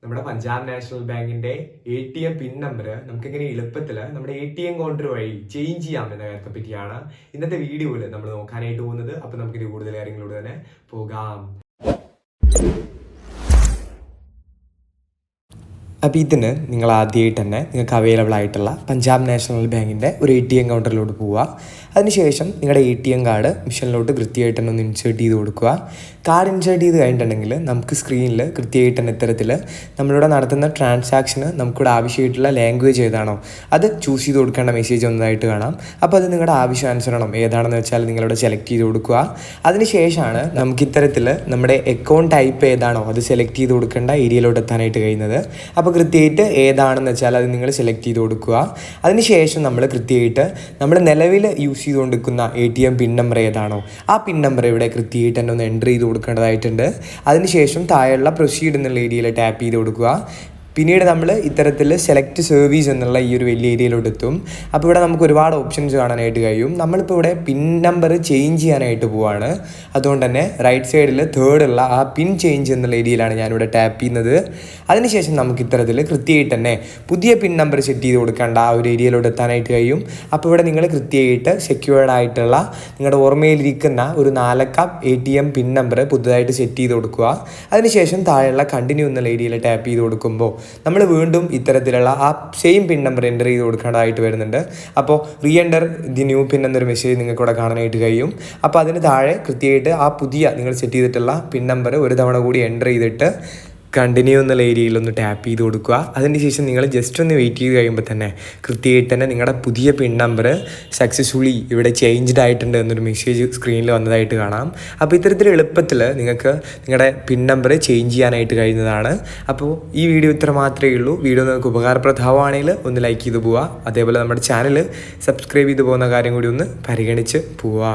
നമ്മുടെ പഞ്ചാബ് നാഷണൽ ബാങ്കിന്റെ ATM pin number നമുക്കിങ്ങനെ എളുപ്പത്തിൽ നമ്മുടെ ATM കൗണ്ടർ വഴി ചേഞ്ച് ചെയ്യാം എന്ന കാര്യത്തെ പറ്റിയാണ് ഇന്നത്തെ വീഡിയോയിൽ നമ്മൾ നോക്കാനായിട്ട് പോകുന്നത്. അപ്പൊ നമുക്കിത് കൂടുതൽ കാര്യങ്ങളോട് തന്നെ പോകാം. അപ്പോൾ ഇതിന് നിങ്ങൾ ആദ്യമായിട്ട് തന്നെ നിങ്ങൾക്ക് അവൈലബിൾ ആയിട്ടുള്ള പഞ്ചാബ് നാഷണൽ ബാങ്കിൻ്റെ ഒരു ATM കൗണ്ടറിലോട്ട് പോവുക. അതിനുശേഷം നിങ്ങളുടെ ATM കാർഡ് മിഷനിലോട്ട് കൃത്യമായിട്ട് തന്നെ ഒന്ന് ഇൻസേർട്ട് ചെയ്ത് കൊടുക്കുക. കാർഡ് ഇൻസേർട്ട് ചെയ്ത് കഴിഞ്ഞിട്ടുണ്ടെങ്കിൽ നമുക്ക് സ്ക്രീനിൽ കൃത്യമായിട്ട് തന്നെ ഇത്തരത്തിൽ നമ്മളിവിടെ നടത്തുന്ന ട്രാൻസാക്ഷന് നമുക്കിവിടെ ആവശ്യമായിട്ടുള്ള ലാംഗ്വേജ് ഏതാണോ അത് ചൂസ് ചെയ്ത് കൊടുക്കേണ്ട മെസ്സേജ് ഒന്നതായിട്ട് കാണാം. അപ്പോൾ അത് നിങ്ങളുടെ ആവശ്യാനുസരണം ഏതാണെന്ന് വെച്ചാൽ നിങ്ങളിവിടെ സെലക്ട് ചെയ്ത് കൊടുക്കുക. അതിനുശേഷമാണ് നമുക്ക് ഇത്തരത്തിൽ നമ്മുടെ അക്കൗണ്ട് ടൈപ്പ് ഏതാണോ അത് സെലക്ട് ചെയ്ത് കൊടുക്കേണ്ട ഏരിയയിലോട്ട് എത്താനായിട്ട് കഴിയുന്നത്. അപ്പോൾ കൃത്യമായിട്ട് ഏതാണെന്ന് വെച്ചാൽ അത് നിങ്ങൾ സെലക്ട് ചെയ്ത് കൊടുക്കുക. അതിനുശേഷം നമ്മൾ കൃത്യമായിട്ട് നമ്മൾ നിലവിൽ യൂസ് ചെയ്തുകൊണ്ടിരിക്കുന്ന ATM പിൻ നമ്പർ ഏതാണോ ആ പിൻ നമ്പർ ഇവിടെ കൃത്യമായിട്ട് തന്നെ ഒന്ന് എൻ്റർ ചെയ്ത് കൊടുക്കേണ്ടതായിട്ടുണ്ട്. അതിനുശേഷം താഴെയുള്ള പ്രൊസീഡ് എന്നുള്ള ഏരിയയിൽ ടാപ്പ് ചെയ്ത് കൊടുക്കുക. പിന്നീട് നമ്മൾ ഇത്തരത്തിൽ സെലക്ട് സർവീസ് എന്നുള്ള ഈ ഒരു വലിയ ഏരിയയിലോട്ട് എത്തും. അപ്പോൾ ഇവിടെ നമുക്ക് ഒരുപാട് ഓപ്ഷൻസ് കാണാനായിട്ട് കഴിയും. നമ്മളിപ്പോൾ ഇവിടെ പിൻ നമ്പർ ചേഞ്ച് ചെയ്യാനായിട്ട് പോവുകയാണ്. അതുകൊണ്ട് തന്നെ റൈറ്റ് സൈഡിൽ തേർഡുള്ള ആ പിൻ ചേഞ്ച് എന്നുള്ള ഏരിയയിലാണ് ഞാനിവിടെ ടാപ്പ് ചെയ്യുന്നത്. അതിനുശേഷം നമുക്ക് ഇത്തരത്തിൽ കൃത്യമായിട്ട് തന്നെ പുതിയ പിൻ നമ്പർ സെറ്റ് ചെയ്ത് കൊടുക്കേണ്ട ആ ഒരു ഏരിയയിലോട്ട് എത്താനായിട്ട് കഴിയും. അപ്പോൾ ഇവിടെ നിങ്ങൾ കൃത്യമായിട്ട് സെക്യൂർഡ് ആയിട്ടുള്ള നിങ്ങളുടെ ഓർമ്മയിലിരിക്കുന്ന ഒരു 4 അക്ക ATM പിൻ നമ്പർ പുതുതായിട്ട് സെറ്റ് ചെയ്ത് കൊടുക്കുക. അതിനുശേഷം താഴെയുള്ള കണ്ടിന്യൂ എന്നുള്ള ഏരിയയിൽ ടാപ്പ് ചെയ്ത് കൊടുക്കുമ്പോൾ നമ്മൾ വീണ്ടും ഇത്തരത്തിലുള്ള ആ സെയിം പിൻ നമ്പർ എൻ്റർ ചെയ്ത് കൊടുക്കേണ്ടതായിട്ട് വരുന്നുണ്ട്. അപ്പോൾ റീ എൻ്റർ ദി ന്യൂ പിൻ എന്നൊരു മെസ്സേജ് നിങ്ങൾക്ക് ഇവിടെ കാണാനായിട്ട് കഴിയും. അപ്പോൾ അതിന് താഴെ കൃത്യമായിട്ട് ആ പുതിയ നിങ്ങൾ സെറ്റ് ചെയ്തിട്ടുള്ള പിൻ നമ്പർ ഒരു തവണ കൂടി എൻ്റർ ചെയ്തിട്ട് കണ്ടിന്യൂ എന്നുള്ള ഏരിയയിൽ ഒന്ന് ടാപ്പ് ചെയ്ത് കൊടുക്കുക. അതിനുശേഷം നിങ്ങൾ ജസ്റ്റ് ഒന്ന് വെയിറ്റ് ചെയ്ത് കഴിയുമ്പോൾ തന്നെ കൃത്യമായിട്ട് തന്നെ നിങ്ങളുടെ പുതിയ പിൻ നമ്പർ സക്സസ്ഫുള്ളി ഇവിടെ ചേഞ്ച്ഡ് ആയിട്ടുണ്ട് എന്നൊരു മെസ്സേജ് സ്ക്രീനിൽ വന്നതായിട്ട് കാണാം. അപ്പോൾ ഇത്തരത്തിൽ എളുപ്പത്തിൽ നിങ്ങൾക്ക് നിങ്ങളുടെ പിൻ നമ്പർ ചേഞ്ച് ചെയ്യാനായിട്ട് കഴിയുന്നതാണ്. അപ്പോൾ ഈ വീഡിയോ ഇത്ര മാത്രമേ ഉള്ളൂ. വീഡിയോ നിങ്ങൾക്ക് ഉപകാരപ്രദമാണെങ്കിൽ ഒന്ന് ലൈക്ക് ചെയ്ത് പോവുക. അതേപോലെ നമ്മുടെ ചാനൽ സബ്സ്ക്രൈബ് ചെയ്ത് പോകുന്ന കാര്യം കൂടി ഒന്ന് പരിഗണിച്ച് പോവുക.